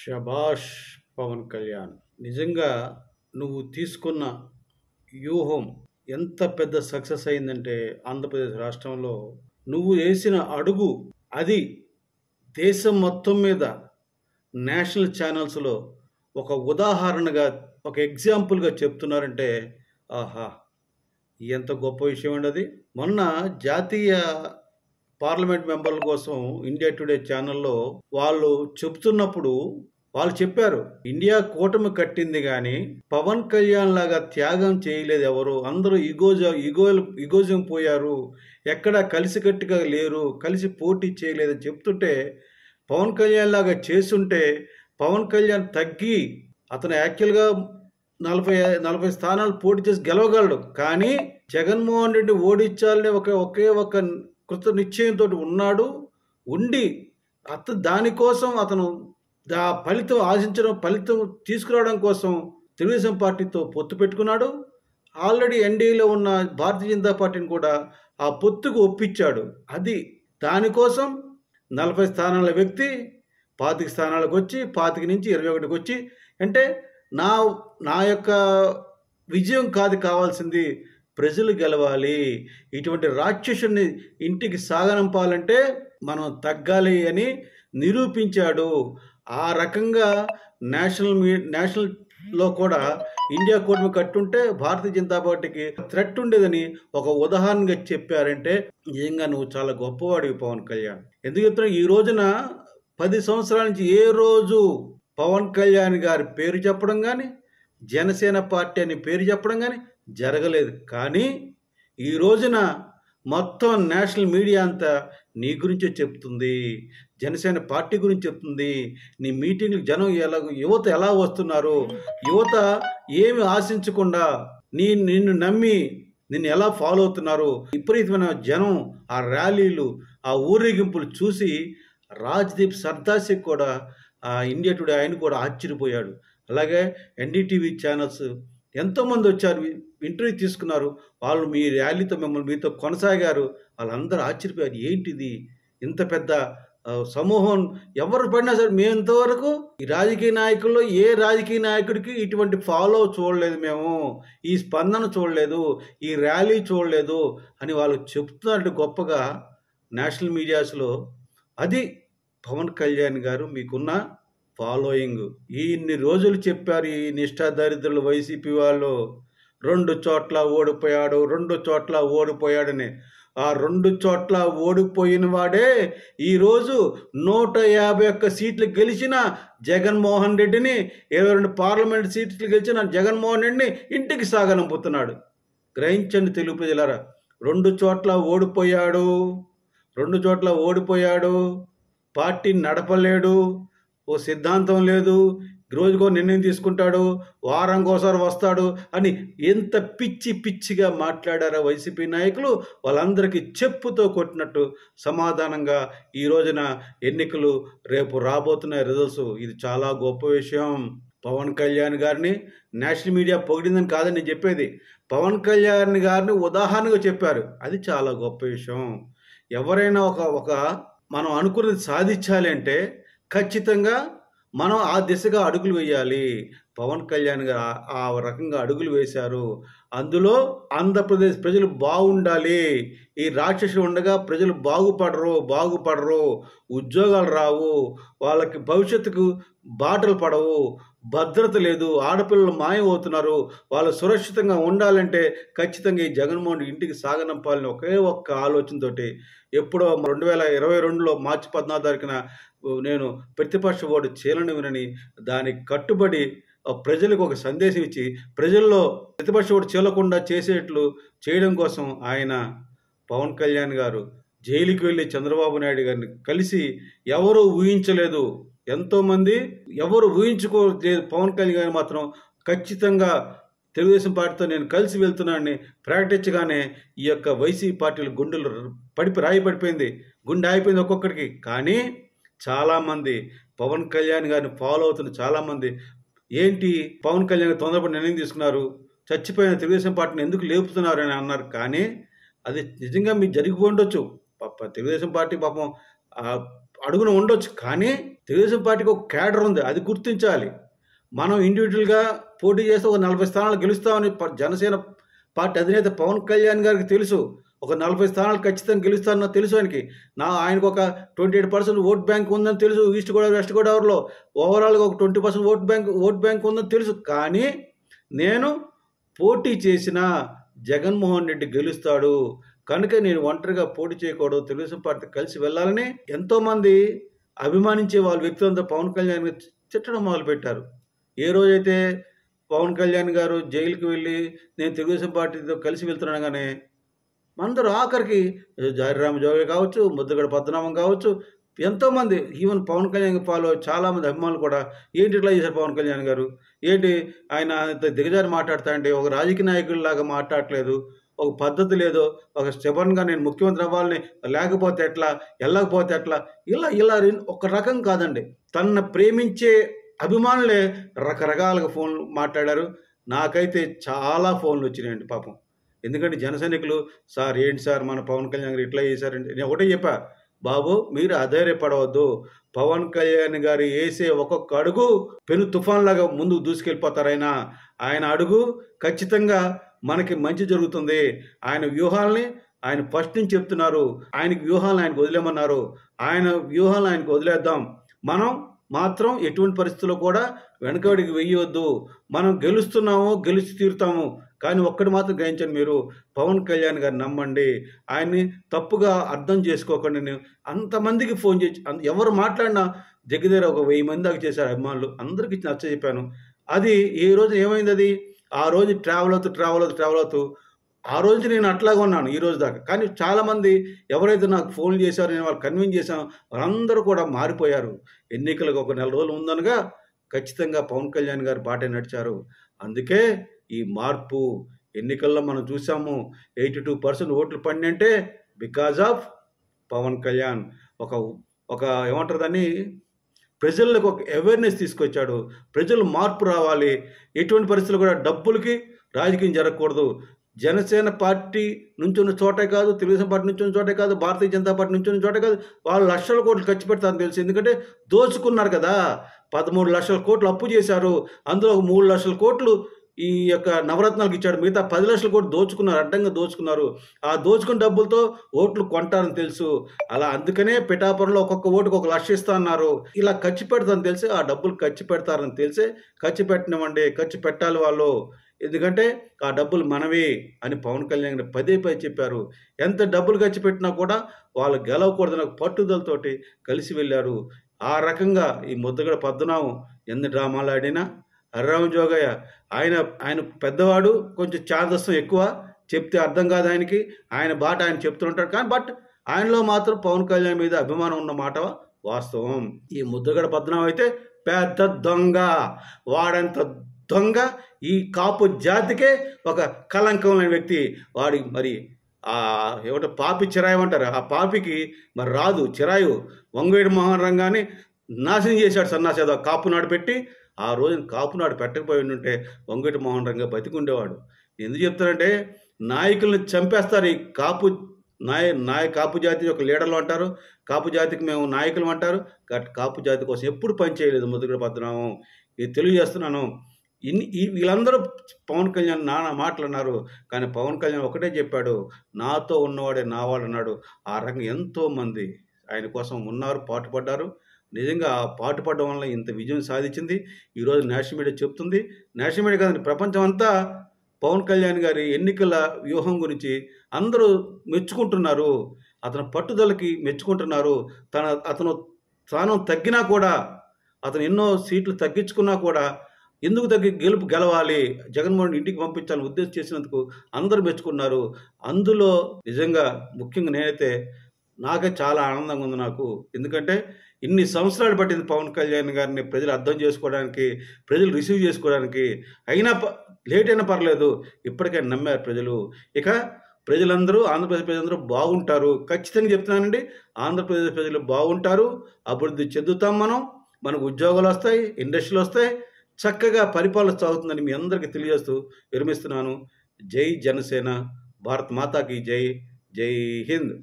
శభాష్ పవన్ కళ్యాణ్! నిజంగా నువ్వు తీసుకున్న వ్యూహం ఎంత పెద్ద సక్సెస్ అయిందంటే ఆంధ్రప్రదేశ్ రాష్ట్రంలో నువ్వు వేసిన అడుగు అది దేశం మొత్తం మీద నేషనల్ ఛానల్స్లో ఒక ఉదాహరణగా ఒక ఎగ్జాంపుల్గా చెప్తున్నారంటే ఆహా! ఎంత గొప్ప విషయం అండి అది. మొన్న జాతీయ పార్లమెంట్ మెంబర్ల కోసం ఇండియా టుడే ఛానల్లో వాళ్ళు చెప్తున్నప్పుడు వాళ్ళు చెప్పారు, ఇండియా కూటమి కట్టింది కానీ పవన్ కళ్యాణ్ లాగా త్యాగం చేయలేదు ఎవరు. అందరూ ఇగోజం పోయారు, ఎక్కడ కలిసికట్టుగా లేరు, కలిసి పోటీ చేయలేదని చెప్తుంటే పవన్ కళ్యాణ్ లాగా చేస్తుంటే పవన్ కళ్యాణ్ తగ్గి అతను యాక్చువల్గా 40 స్థానాలు పోటీ చేసి గెలవగలడు. కానీ జగన్మోహన్ రెడ్డి ఓడించాలని ఒకే ఒక కృత నిశ్చయంతో ఉన్నాడు. ఉండి దానికోసం అతను ఫలితం ఆశించడం, ఫలితం తీసుకురావడం కోసం తెలుగుదేశం పార్టీతో పొత్తు పెట్టుకున్నాడు. ఆల్రెడీ ఎన్డీఏలో ఉన్న భారతీయ జనతా పార్టీని కూడా ఆ పొత్తుకు ఒప్పించాడు. అది దానికోసం 40 స్థానాల వ్యక్తి 25 స్థానాలకు వచ్చి 25 నుంచి 21కి వచ్చి, అంటే నా యొక్క విజయం కాదు కావాల్సింది, ప్రజలు గెలవాలి. ఇటువంటి రాక్షసుని ఇంటికి సాగనంపాలంటే మనం తగ్గాలి అని నిరూపించాడు. ఆ రకంగా నేషనల్లో కూడా ఇండియా కూటమి కట్టుంటే భారతీయ జనతా పార్టీకి థ్రెట్ ఉండేదని ఒక ఉదాహరణగా చెప్పారంటే నిజంగా నువ్వు చాలా గొప్పవాడివి పవన్ కళ్యాణ్. ఎందుకు చెప్తున్నా, ఈ రోజున 10 సంవత్సరాల నుంచి ఏ రోజు పవన్ కళ్యాణ్ గారి పేరు చెప్పడం కానీ జనసేన పార్టీ అని పేరు చెప్పడం కానీ జరగలేదు. కానీ ఈ రోజున మొత్తం నేషనల్ మీడియా అంతా నీ గురించే చెప్తుంది, జనసేన పార్టీ గురించి చెప్తుంది. నీ మీటింగ్లకు జనం యువత ఎలా వస్తున్నారు, యువత ఏమి ఆశించకుండా నిన్ను నమ్మి నిన్ను ఎలా ఫాలో అవుతున్నారు. విపరీతమైన జనం, ఆ ర్యాలీలు, ఆ ఊరేగింపులు చూసి రాజ్దీప్ సర్దార్కి కూడా ఆ ఇండియా టుడే ఆయన కూడా ఆశ్చర్యపోయాడు. అలాగే ఎన్డీటీవీ ఛానల్స్ ఎంతోమంది వచ్చారు, ఇంటర్వ్యూ తీసుకున్నారు. వాళ్ళు మీ ర్యాలీతో మీతో కొనసాగారు. వాళ్ళందరూ ఆశ్చర్యపోయారు, ఏంటిది ఇంత పెద్ద సమూహం. ఎవరు పడినా సరే మేము ఇంతవరకు ఈ రాజకీయ నాయకుల్లో ఏ రాజకీయ నాయకుడికి ఇటువంటి ఫాలో చూడలేదు, మేము ఈ స్పందన చూడలేదు, ఈ ర్యాలీ చూడలేదు అని వాళ్ళు చెప్తున్నట్టు గొప్పగా నేషనల్ మీడియాస్లో. అది పవన్ కళ్యాణ్ గారు మీకున్న ఫాలోయింగ్. ఇన్ని రోజులు చెప్పారు ఈ నిష్ఠాదరిద్రులు వైసీపీ వాళ్ళు, 2 చోట్ల ఓడిపోయాడని. ఆ 2 చోట్ల ఓడిపోయిన వాడే ఈరోజు 151 సీట్లు గెలిచిన జగన్మోహన్ రెడ్డిని, 22 పార్లమెంట్ సీట్లు గెలిచిన జగన్మోహన్ రెడ్డిని ఇంటికి సాగనంపుతున్నాడు. గ్రహించండి తెలుగు ప్రజలారా, 2 చోట్ల ఓడిపోయాడు. పార్టీని నడపలేడు, ఓ సిద్ధాంతం లేదు, రోజుకో నిర్ణయం తీసుకుంటాడు, వారంకోసారి వస్తాడు అని ఎంత పిచ్చిగా మాట్లాడారో వైసీపీ నాయకులు. వాళ్ళందరికీ చెప్పుతో కొట్టినట్టు సమాధానంగా ఈ రోజున ఎన్నికలు రేపు రాబోతున్న రిజల్ట్స్. ఇది చాలా గొప్ప విషయం. పవన్ కళ్యాణ్ గారిని నేషనల్ మీడియా పొగిడిందని కాదని నేను చెప్పేది, పవన్ కళ్యాణ్ గారిని ఉదాహరణగా చెప్పారు. అది చాలా గొప్ప విషయం. ఎవరైనా ఒక మనం అనుకున్నది సాధించాలి అంటే ఖచ్చితంగా మనం ఆ దిశగా అడుగులు వేయాలి. పవన్ కళ్యాణ్ గారు ఆ రకంగా అడుగులు వేశారు. అందులో ఆంధ్రప్రదేశ్ ప్రజలు బాగుండాలి, ఈ రాక్షసులు ఉండగా ప్రజలు బాగుపడరు, ఉద్యోగాలు రావు, వాళ్ళకి భవిష్యత్తుకు బాటలు పడవు, భద్రత లేదు, ఆడపిల్లలు మాయమవుతున్నారు, వాళ్ళు సురక్షితంగా ఉండాలంటే ఖచ్చితంగా ఈ జగన్మోహన్ ఇంటికి సాగనంపాలని ఒకే ఒక్క ఆలోచనతోటి ఎప్పుడో 2022లో మార్చి 14 తారీఖున నేను ప్రతిపక్ష ఓటు చీలనివ్వనని దానికి కట్టుబడి ప్రజలకు ఒక సందేశం ఇచ్చి ప్రజల్లో ప్రతిపక్ష ఓటు చీలకుండా చేసేట్లు చేయడం కోసం ఆయన పవన్ కళ్యాణ్ గారు జైలుకి వెళ్ళి చంద్రబాబు నాయుడు గారిని కలిసి ఎవరూ ఊహించలేదు, ఎంతోమంది ఎవరు ఊహించుకోలేదు. పవన్ కళ్యాణ్ గారు మాత్రం ఖచ్చితంగా తెలుగుదేశం పార్టీతో నేను కలిసి వెళ్తున్నానని ప్రకటించగానే ఈ యొక్క వైసీపీ పార్టీల గుండెలు రాయి పడిపోయింది, గుండె ఆగిపోయింది ఒక్కొక్కడికి. కానీ చాలామంది పవన్ కళ్యాణ్ గారిని ఫాలో అవుతున్న చాలామంది ఏంటి పవన్ కళ్యాణ్ తొందరపడి నిర్ణయం తీసుకున్నారు, చచ్చిపోయిన తెలుగుదేశం పార్టీని ఎందుకు లేపుతున్నారు అని అన్నారు. కానీ అది నిజంగా మీకు జరిగిపోయి ఉండొచ్చు, తెలుగుదేశం పార్టీ పాపం అడుగున ఉండొచ్చు. కానీ తెలుగుదేశం పార్టీకి ఒక క్యాడర్ ఉంది, అది గుర్తించాలి. మనం ఇండివిజువల్గా పోటీ చేస్తే ఒక 40 స్థానాలు గెలుస్తామని జనసేన పార్టీ అధినేత పవన్ కళ్యాణ్ గారికి తెలుసు. ఒక 40 స్థానాలు ఖచ్చితంగా గెలుస్తానని తెలుసు ఆయనకి. ఆయనకు ఒక 28% ఓట్ బ్యాంక్ ఉందని తెలుసు. ఈస్ట్ గోదావరి, వెస్ట్ గోదావరిలో ఓవరాల్గా ఒక 20% ఓట్ బ్యాంక్ ఉందని తెలుసు. కానీ నేను పోటీ చేసిన జగన్మోహన్ రెడ్డి గెలుస్తాడు కనుక నేను ఒంటరిగా పోటీ చేయకూడదు, తెలుగుదేశం పార్టీ కలిసి వెళ్ళాలని ఎంతోమంది అభిమానించే వాళ్ళ వ్యక్తులంతా పవన్ కళ్యాణ్ గారు తిట్టడం మొదలుపెట్టారు. ఏ రోజైతే పవన్ కళ్యాణ్ గారు జైలుకి వెళ్ళి నేను తెలుగుదేశం పార్టీతో కలిసి వెళ్తున్నాగానే అందరూ ఆఖరికి జారిరామ జోగి కావచ్చు, ముద్రగడ పద్మనాభం కావచ్చు, ఎంతోమంది ఈవెన్ పవన్ కళ్యాణ్ ఫాలో చాలామంది అభిమానులు కూడా ఏంటి ఇట్లా చేశారు పవన్ కళ్యాణ్ గారు, ఏంటి ఆయన దిగజారి మాట్లాడుతా అంటే ఒక రాజకీయ నాయకుడిలాగా మాట్లాడట్లేదు, ఒక పద్ధతి లేదో, ఒక స్టెబన్గా నేను ముఖ్యమంత్రి అవ్వాలని లేకపోతే ఎట్లా, వెళ్ళకపోతే ఎట్లా, ఇలా ఒక రకం కాదండి. తనను ప్రేమించే అభిమానులే రకరకాలుగా ఫోన్లు మాట్లాడారు. నాకైతే చాలా ఫోన్లు వచ్చినాయండి పాపం. ఎందుకంటే జన సైనికులు, సార్ ఏంటి సార్ మన పవన్ కళ్యాణ్ గారు ఇట్లా చేశారంటే నేను ఒకటే చెప్పా, బాబు మీరు అధైర్యపడవద్దు, పవన్ కళ్యాణ్ గారు వేసే ఒక్కొక్క అడుగు పెను తుఫాన్లాగా ముందుకు దూసుకెళ్ళిపోతారు. ఆయన అడుగు ఖచ్చితంగా మనకి మంచి జరుగుతుంది. ఆయన వ్యూహాలని ఆయన ఫస్ట్ నుంచి చెప్తున్నారు, ఆయనకి వ్యూహాలను ఆయనకు వదిలేమన్నారు, ఆయన వ్యూహాలను ఆయనకు వదిలేద్దాం. మనం మాత్రం ఎటువంటి పరిస్థితుల్లో కూడా వెనకడికి వెయ్యొద్దు. మనం గెలుస్తున్నాము, గెలిచి తీరుతాము. కానీ ఒక్కటి మాత్రం గ్రహించండి, మీరు పవన్ కళ్యాణ్ గారు నమ్మండి, ఆయన్ని తప్పుగా అర్థం చేసుకోకండి. అంతమందికి ఫోన్ చేసి ఎవరు మాట్లాడినా దగ్గర ఒక 1000 మంది దాకా చేశారు అభిమానులు, అందరికీ నచ్చ చెప్పాను. అది ఏ రోజు ఏమైంది, అది ఆ రోజు ట్రావెల్ అవుతూ ఆ రోజు నేను అట్లాగే ఉన్నాను ఈ రోజు దాకా. కానీ చాలామంది ఎవరైతే నాకు ఫోన్ చేశారో నేను వాళ్ళు కన్విన్స్ చేశాను, వాళ్ళందరూ కూడా మారిపోయారు. ఎన్నికలకు ఒక 4 రోజులు ఉందనగా ఖచ్చితంగా పవన్ కళ్యాణ్ గారు బాటే నడిచారు. అందుకే ఈ మార్పు ఎన్నికల్లో మనం చూసాము. 82% ఓట్లు పడినంటే బికాజ్ ఆఫ్ పవన్ కళ్యాణ్. ఒక ఏమంటారు దాన్ని, ప్రజలకు ఒక అవేర్నెస్ తీసుకొచ్చాడు. ప్రజలు మార్పు రావాలి, ఎటువంటి పరిస్థితులు కూడా డబ్బులకి రాజకీయం జరగకూడదు. జనసేన పార్టీ నుంచున్న చోటే కాదు, తెలుగుదేశం పార్టీ నుంచున్న చోటే కాదు, భారతీయ జనతా పార్టీ నుంచున్న చోటే కాదు, వాళ్ళు లక్షల కోట్లు ఖర్చు పెడతారని తెలుసు. ఎందుకంటే దోచుకున్నారు కదా, 13 లక్షల కోట్లు అప్పు చేశారు. అందులో 3 లక్షల కోట్లు ఈ యొక్క నవరత్నాలకు ఇచ్చాడు, మిగతా 10 లక్షల కోట్లు దోచుకున్నారు, అడ్డంగా దోచుకున్నారు. ఆ దోచుకున్న డబ్బులతో ఓట్లు కొంటారని తెలుసు. అలా అందుకనే పిఠాపురంలో ఒక్కొక్క ఓటుకు 1 లక్ష ఇస్తా అన్నారు. ఇలా ఖర్చు పెడతారని తెలిసి ఆ డబ్బులు ఖర్చు పెడతారని తెలిసే ఖర్చు పెట్టినవండి, ఖర్చు పెట్టాలి వాళ్ళు. ఎందుకంటే ఆ డబ్బులు మనవే అని పవన్ కళ్యాణ్ గారు పదే చెప్పారు. ఎంత డబ్బులు ఖర్చు పెట్టినా కూడా వాళ్ళు గెలవకూడదని పట్టుదలతోటి కలిసి వెళ్ళారు. ఆ రకంగా ఈ ముద్రగడ పద్మనాభం ఎన్ని డ్రామాలు ఆడినా, హరిరామ జోగయ్య ఆయన పెద్దవాడు, కొంచెం చాదస్తం ఎక్కువ, చెప్తే అర్థం కాదు ఆయనకి, ఆయన బాట ఆయన చెప్తుంటాడు. కానీ బట్ ఆయనలో మాత్రం పవన్ కళ్యాణ్ మీద అభిమానం ఉన్న మాట వాస్తవం. ఈ ముద్రగడ పద్మనాభం అయితే పెద్ద దొంగ, వాడంత దొంగ ఈ కాపు జాతికే ఒక కలంకం లేని వ్యక్తి. వాడి మరి ఏమంటే పాపి చిరాయం అంటారు, ఆ పాపికి మరి రాదు చిరాయు. వంగవీటి మోహన్ రంగాన్ని నాశనం చేశాడు సన్నాసేదో కాపునాడు పెట్టి. ఆ రోజున కాపునాడు పెట్టకపోయి ఉంటే వంగవీటి మోహన్ రంగా బతికుండేవాడు. ఎందుకు చెప్తారంటే నాయకుల్ని చంపేస్తారు. ఈ కాపు జాతి ఒక లీడర్లు అంటారు, కాపు జాతికి మేము నాయకులు అంటారు. కాపు జాతి కోసం ఎప్పుడు పనిచేయలేదు ముద్రగడ పద్మనాభం. ఇది తెలియజేస్తున్నాను. వీళ్ళందరూ పవన్ కళ్యాణ్ నానా మాటలు అన్నారు, కానీ పవన్ కళ్యాణ్ ఒకటే చెప్పాడు, నాతో ఉన్నవాడే నావాడు అన్నాడు. ఆ రకంగా ఎంతోమంది ఆయన కోసం ఉన్నారు, పాటుపడ్డారు. నిజంగా ఆ పాటుపడడం వల్ల ఇంత విజయం సాధించింది. ఈరోజు నేషనల్ మీడియా చెప్తుంది, నేషనల్ మీడియా కాదండి ప్రపంచం అంతా పవన్ కళ్యాణ్ గారి ఎన్నికల వ్యూహం గురించి అందరూ మెచ్చుకుంటున్నారు. అతని పట్టుదలకి మెచ్చుకుంటున్నారు. అతను స్థానం తగ్గినా కూడా, అతను ఎన్నో సీట్లు తగ్గించుకున్నా కూడా ఎందుకు గెలవాలి, జగన్మోహన్ ఇంటికి పంపించాలని ఉద్దేశం చేసినందుకు అందరూ మెచ్చుకున్నారు. అందులో నిజంగా ముఖ్యంగా నేనైతే నాకే చాలా ఆనందంగా ఉంది నాకు. ఎందుకంటే ఇన్ని సంవత్సరాలు పట్టింది పవన్ కళ్యాణ్ గారిని ప్రజలు అర్థం చేసుకోవడానికి, ప్రజలు రిసీవ్ చేసుకోవడానికి. అయినా లేట్ అయినా పర్లేదు, ఇప్పటికే నమ్మారు ప్రజలు. ఇక ప్రజలందరూ, ఆంధ్రప్రదేశ్ ప్రజలందరూ బాగుంటారు. ఖచ్చితంగా చెప్తున్నానండి, ఆంధ్రప్రదేశ్ ప్రజలు బాగుంటారు, అభివృద్ధి చెందుతాం, మనకు ఉద్యోగాలు వస్తాయి, ఇండస్ట్రీలు వస్తాయి, చక్కగా పరిపాలన సాగుతుందని మీ అందరికీ తెలియజేస్తూ విరమిస్తున్నాను. జై జనసేన, భారత్ మాతాకి జై, జై హింద్.